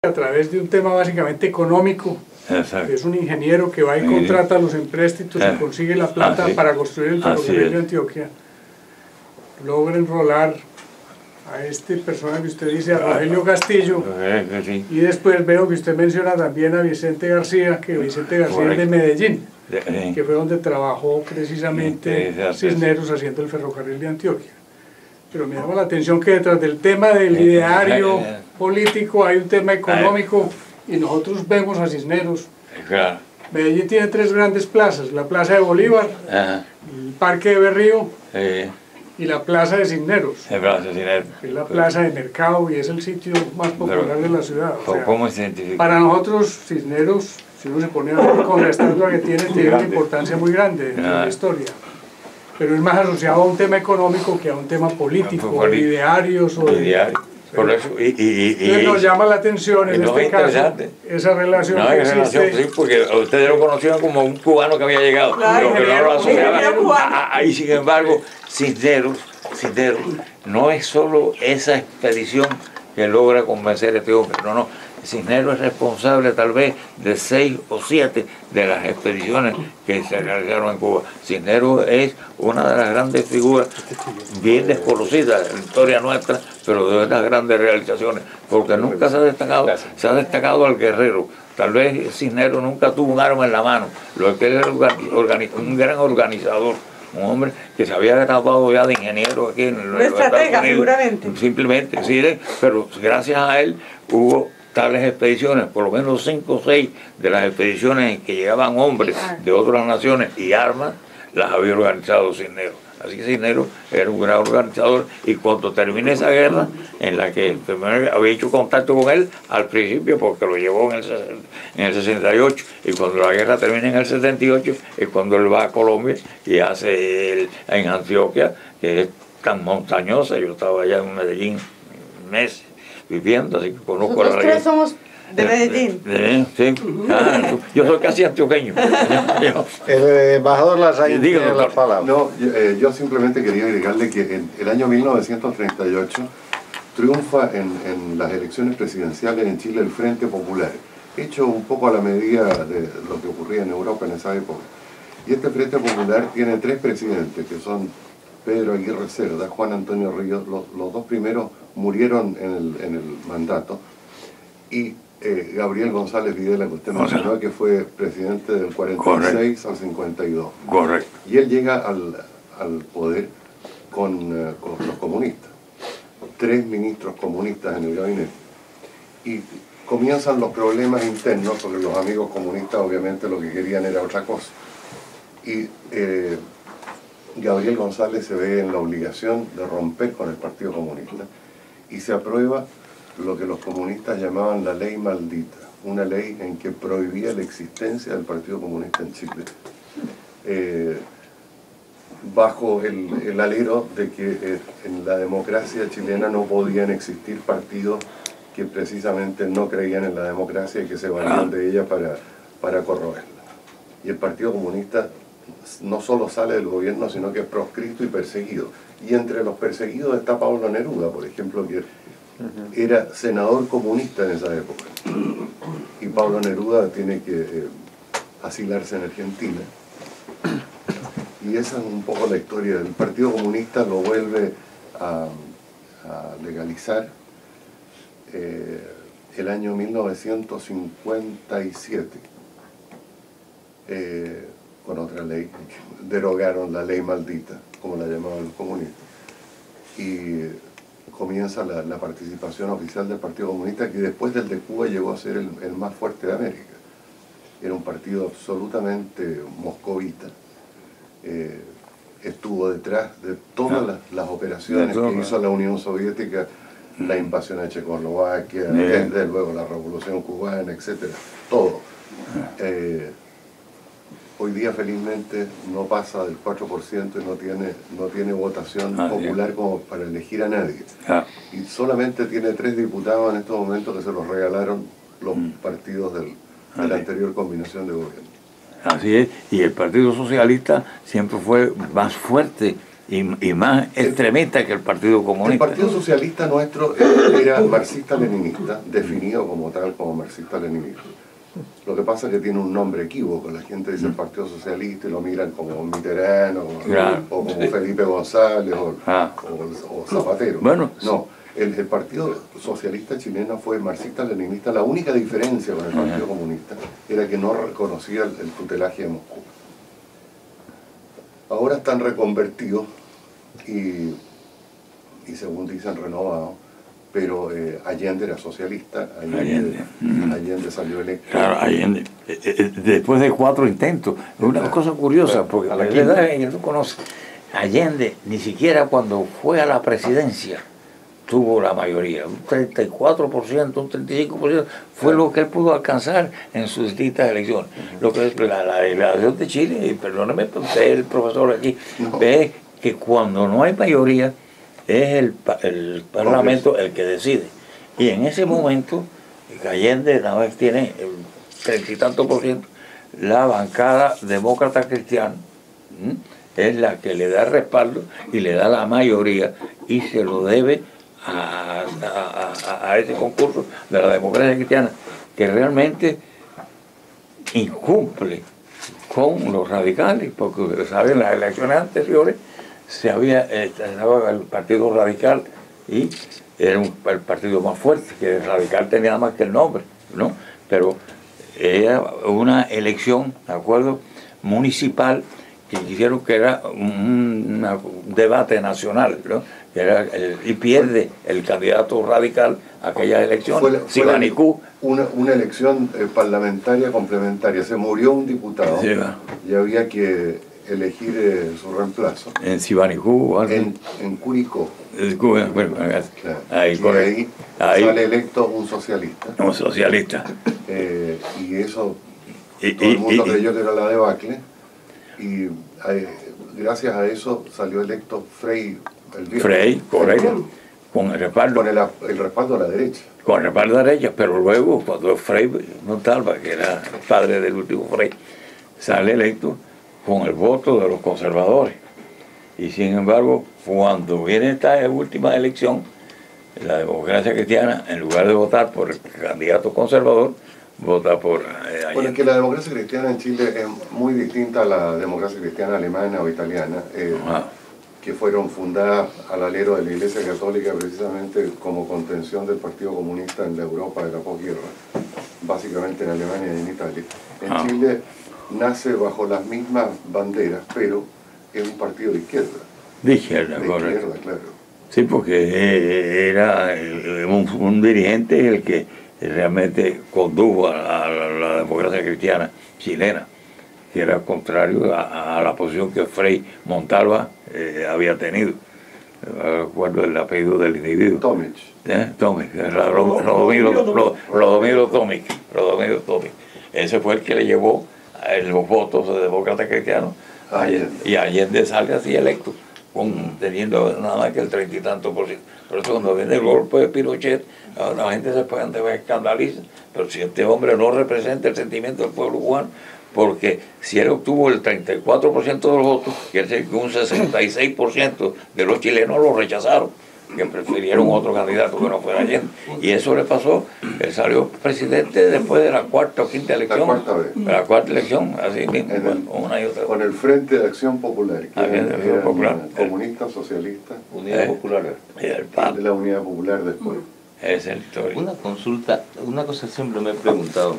a través de un tema básicamente económico. Exacto. Es un ingeniero que va y contrata los empréstitos y consigue la plata para construir el ferrocarril de Antioquia. Logra enrolar a este personaje que usted dice, a Rogelio Castillo, y después veo que usted menciona también a Vicente García, que Vicente García es de Medellín, que fue donde trabajó precisamente Cisneros haciendo el ferrocarril de Antioquia. Pero me llama la atención que detrás del tema del ideario político hay un tema económico, y nosotros vemos a Cisneros. Medellín tiene tres grandes plazas: la Plaza de Bolívar, el Parque de Berrío y la Plaza de Cisneros. Es la plaza de mercado y es el sitio más popular de la ciudad. O sea, ¿cómo se identifica? Para nosotros, Cisneros, si uno se pone a ver con la estatua que tiene una importancia muy grande en la historia. Pero es más asociado a un tema económico que a un tema político, de idearios o de... Por eso, nos llama la atención en este caso esa relación que existe. Sí, porque ustedes lo conocían como un cubano que había llegado, claro, pero no lo asociaban. Y sin embargo, Cisneros no es solo esa expedición que logra convencer a este hombre, no. Cisneros es responsable tal vez de 6 o 7 de las expediciones que se realizaron en Cuba. Cisneros es una de las grandes figuras, bien desconocidas en la historia nuestra, pero de estas grandes realizaciones, porque nunca se ha destacado al guerrero. Tal vez Cisneros nunca tuvo un arma en la mano, lo que él era un gran organizador. Un hombre que se había graduado ya de ingeniero aquí en los Estados Unidos. Seguramente. Simplemente, sí, pero gracias a él hubo tales expediciones, por lo menos 5 o 6 de las expediciones en que llegaban hombres de otras naciones y armas, las había organizado Cisneros. Así que Cisneros era un gran organizador, y cuando termine esa guerra, en la que había hecho contacto con él al principio porque lo llevó en el 68, y cuando la guerra termina en el 78 es cuando él va a Colombia y hace en Antioquia, que es tan montañosa. Yo estaba allá en Medellín meses viviendo, así que conozco la región. Nosotros somos de Medellín. Sí. Yo soy casi antioqueño. El embajador Larraín tiene la palabra. No, yo simplemente quería agregarle que en el año 1938 triunfa en las elecciones presidenciales en Chile el Frente Popular, hecho un poco a la medida de lo que ocurría en Europa en esa época. Y este Frente Popular tiene 3 presidentes, que son Pedro Aguirre Cerda, Juan Antonio Ríos. Los 2 primeros murieron en el mandato, y Gabriel González Videla, que usted mencionó, que fue presidente del 46 al 52. Correcto. Y él llega al poder con los comunistas, 3 ministros comunistas en el gabinete, y comienzan los problemas internos, porque los amigos comunistas obviamente lo que querían era otra cosa, y Gabriel González se ve en la obligación de romper con el Partido Comunista, y se aprueba lo que los comunistas llamaban la ley maldita, una ley en que prohibía la existencia del Partido Comunista en Chile, bajo el alero de que en la democracia chilena no podían existir partidos que precisamente no creían en la democracia y que se valían de ella para corroerla. Y el Partido Comunista no solo sale del gobierno, sino que es proscrito y perseguido. Y entre los perseguidos está Pablo Neruda, por ejemplo, que era senador comunista en esa época. Y Pablo Neruda tiene que asilarse en Argentina. Y esa es un poco la historia. El Partido Comunista lo vuelve a legalizar el año 1957 con otra ley. Derogaron la ley maldita, como la llamaban los comunistas, y comienza la participación oficial del Partido Comunista, que después del de Cuba llegó a ser el más fuerte de América. Era un partido absolutamente moscovita. Estuvo detrás de todas las operaciones que hizo la Unión Soviética, la invasión a Checoslovaquia, desde luego la Revolución Cubana, etcétera, todo. Hoy día felizmente no pasa del 4% y no tiene votación popular como para elegir a nadie. Y solamente tiene 3 diputados en estos momentos que se los regalaron los partidos de la anterior combinación de gobierno. Así es, y el Partido Socialista siempre fue más fuerte y más extremista que el Partido Comunista. El Partido Socialista nuestro era marxista-leninista, definido como tal, como marxista-leninista. Lo que pasa es que tiene un nombre equívoco. La gente dice el Partido Socialista y lo miran como Mitterrand o como Felipe González o Zapatero. Bueno, no, el Partido Socialista chileno fue marxista-leninista. La única diferencia con el Partido Comunista era que no reconocía el tutelaje de Moscú. Ahora están reconvertidos y según dicen renovados, pero Allende era socialista, Allende salió electo. Claro, Allende, después de 4 intentos, es una cosa curiosa, porque la verdad es que tú conoces, Allende ni siquiera cuando fue a la presidencia tuvo la mayoría, un 34%, un 35% fue lo que él pudo alcanzar en sus distintas elecciones. Lo que es la delegación de Chile, y perdóneme, usted es el profesor aquí, ve que cuando no hay mayoría es el Parlamento el que decide. Y en ese momento, Allende nada más tiene el 30 y tanto %, la bancada demócrata cristiana es la que le da respaldo y le da la mayoría y se lo debe a ese concurso de la democracia cristiana, que realmente incumple con los radicales, porque saben, en las elecciones anteriores estaba el Partido Radical y era el partido más fuerte, que el radical tenía nada más que el nombre, ¿no? Pero era una elección, ¿de acuerdo?, municipal, que hicieron que era un debate nacional, ¿no? Y pierde el candidato radical aquellas elecciones. Sibanicú. Una elección parlamentaria complementaria. Se murió un diputado y había que elegir su reemplazo. En Sibanicú. En Curicó. Bueno, ahí sale electo un socialista. Un socialista. Y eso, todo el mundo creyó que era la debacle. Y gracias a eso salió electo Frei. Frei, correcto. Con el respaldo. Con el respaldo a la derecha. Con el respaldo a la derecha, pero luego, cuando Frei Montalva, que era padre del último Frei, sale electo con el voto de los conservadores. Y sin embargo, cuando viene esta última elección, la democracia cristiana, en lugar de votar por el candidato conservador, vota por Allende. Bueno, es que la democracia cristiana en Chile es muy distinta a la democracia cristiana alemana o italiana, que fueron fundadas al alero de la Iglesia Católica precisamente como contención del Partido Comunista en la Europa de la posguerra, básicamente en Alemania y en Italia. En Chile nace bajo las mismas banderas, pero es un partido de izquierda. De izquierda, correcto. Claro. Sí, porque era un dirigente el que realmente condujo a la democracia cristiana chilena, que era contrario a la posición que Frei Montalva había tenido. Recuerdo el apellido del individuo. Tomic. Tomic, Rodomiro Tomic. Ese fue el que le llevó los votos de demócratas cristianos y Allende sale así electo, teniendo nada más que el 30 y tanto %. Por eso cuando viene el golpe de Pinochet, la gente se escandaliza, pero si este hombre no representa el sentimiento del pueblo cubano, porque si él obtuvo el 34% de los votos, quiere decir que un 66% de los chilenos lo rechazaron, que prefirieron otro candidato que no fuera Allende. Y eso le pasó, él salió presidente después de la cuarta o quinta elección. La cuarta elección, así mismo, una y otra. Con el Frente de Acción Popular, que era comunista, socialista, Unidad Popular. Y la Unidad Popular después. Esa es la historia. Una consulta, una cosa siempre me he preguntado,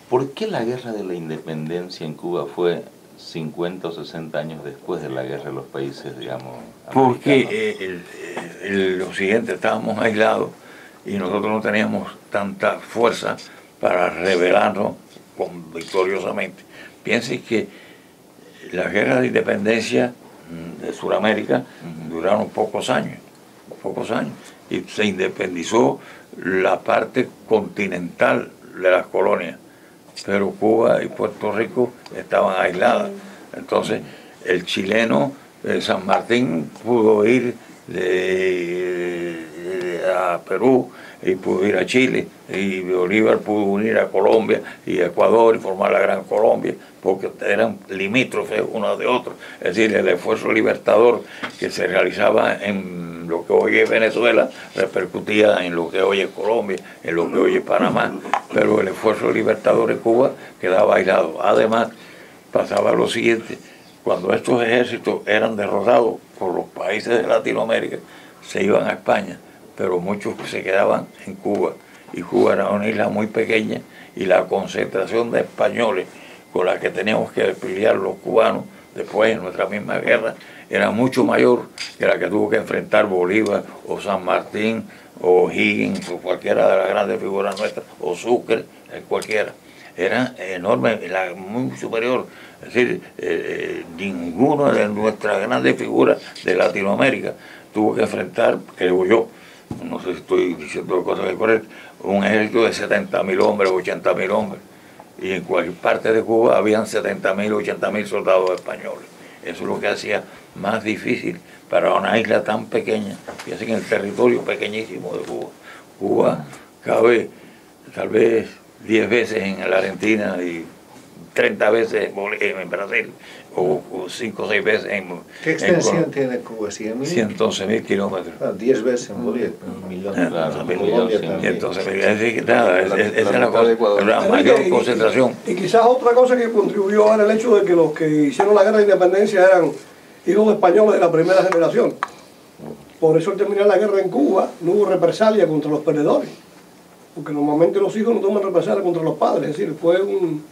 ¿por qué la guerra de la independencia en Cuba fue 50 o 60 años después de la guerra de los países, digamos, porque lo siguiente, estábamos aislados y nosotros no teníamos tanta fuerza para rebelarnos victoriosamente. Piensen que las guerras de independencia de Sudamérica duraron pocos años, y se independizó la parte continental de las colonias, pero Cuba y Puerto Rico estaban aisladas. Entonces el chileno San Martín pudo ir a Perú, y pudo ir a Chile, y Bolívar pudo unir a Colombia y a Ecuador y formar la Gran Colombia, porque eran limítrofes unos de otros. Es decir, el esfuerzo libertador que se realizaba en lo que hoy es Venezuela repercutía en lo que hoy es Colombia, en lo que hoy es Panamá, pero el esfuerzo libertador en Cuba quedaba aislado. Además, pasaba lo siguiente: cuando estos ejércitos eran derrotados por los países de Latinoamérica, se iban a España, pero muchos se quedaban en Cuba, y Cuba era una isla muy pequeña, y la concentración de españoles con la que teníamos que pelear los cubanos después en nuestra misma guerra era mucho mayor que la que tuvo que enfrentar Bolívar o San Martín o Higgins o cualquiera de las grandes figuras nuestras, o Sucre, cualquiera. Era enorme, muy superior. Es decir, ninguna de nuestras grandes figuras de Latinoamérica tuvo que enfrentar, creo yo, no sé si estoy diciendo cosas correctas, un ejército de 70.000 hombres, 80.000 hombres. Y en cualquier parte de Cuba habían 70.000, 80.000 soldados españoles. Eso es lo que hacía más difícil para una isla tan pequeña, y así en el territorio pequeñísimo de Cuba. Cuba cabe tal vez 10 veces en la Argentina y 30 veces en Brasil, o 5 o 6 veces en... ¿Qué extensión tiene Cuba? 111.000 kilómetros. 10 veces en Bolivia. Un millón, claro, un millón, entonces, es decir, nada, esa es la mayor concentración. Y quizás otra cosa que contribuyó era el hecho de que los que hicieron la guerra de independencia eran hijos españoles de la primera generación. Por eso al terminar la guerra en Cuba no hubo represalia contra los perdedores, porque normalmente los hijos no toman represalia contra los padres. Es decir, fue un...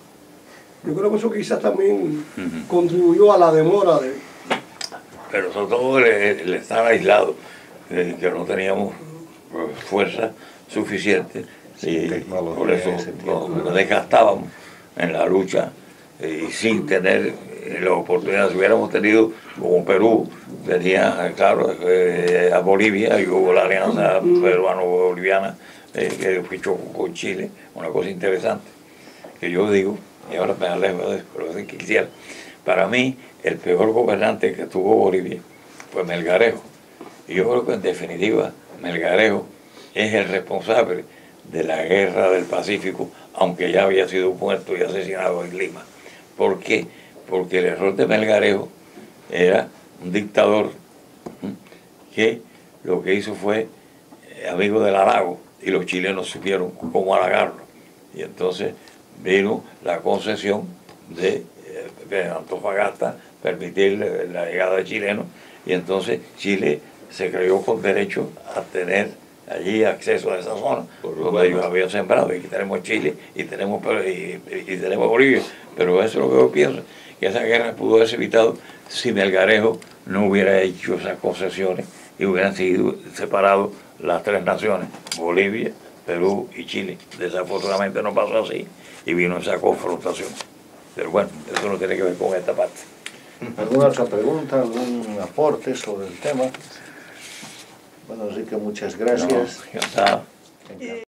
Yo creo que eso quizás también contribuyó a la demora de... Pero sobre todo el estar aislado, que no teníamos fuerza suficiente, y por eso nos desgastábamos en la lucha, y sin tener la oportunidad. Si hubiéramos tenido, como Perú tenía, claro, a Bolivia, y hubo la alianza peruano-boliviana que fichó con Chile, una cosa interesante, que yo digo, y ahora me alejo de eso, pero es que quisiera. Para mí, el peor gobernante que tuvo Bolivia fue Melgarejo. Y yo creo que en definitiva, Melgarejo es el responsable de la guerra del Pacífico, aunque ya había sido muerto y asesinado en Lima. ¿Por qué? Porque el error de Melgarejo era un dictador que lo que hizo fue amigo del halago, y los chilenos supieron cómo halagarlo. Y entonces vino la concesión de Antofagasta, permitir la llegada de chilenos, y entonces Chile se creyó con derecho a tener allí acceso a esa zona, donde ellos habían sembrado. Y aquí tenemos Chile y tenemos Bolivia, pero eso es lo que yo pienso, que esa guerra pudo haberse evitado si Melgarejo no hubiera hecho esas concesiones y hubieran sido separados las tres naciones, Bolivia, Perú y Chile. Desafortunadamente no pasó así y vino esa confrontación. Pero bueno, eso no tiene que ver con esta parte. ¿Alguna otra pregunta, algún aporte sobre el tema? Bueno, así que muchas gracias. No,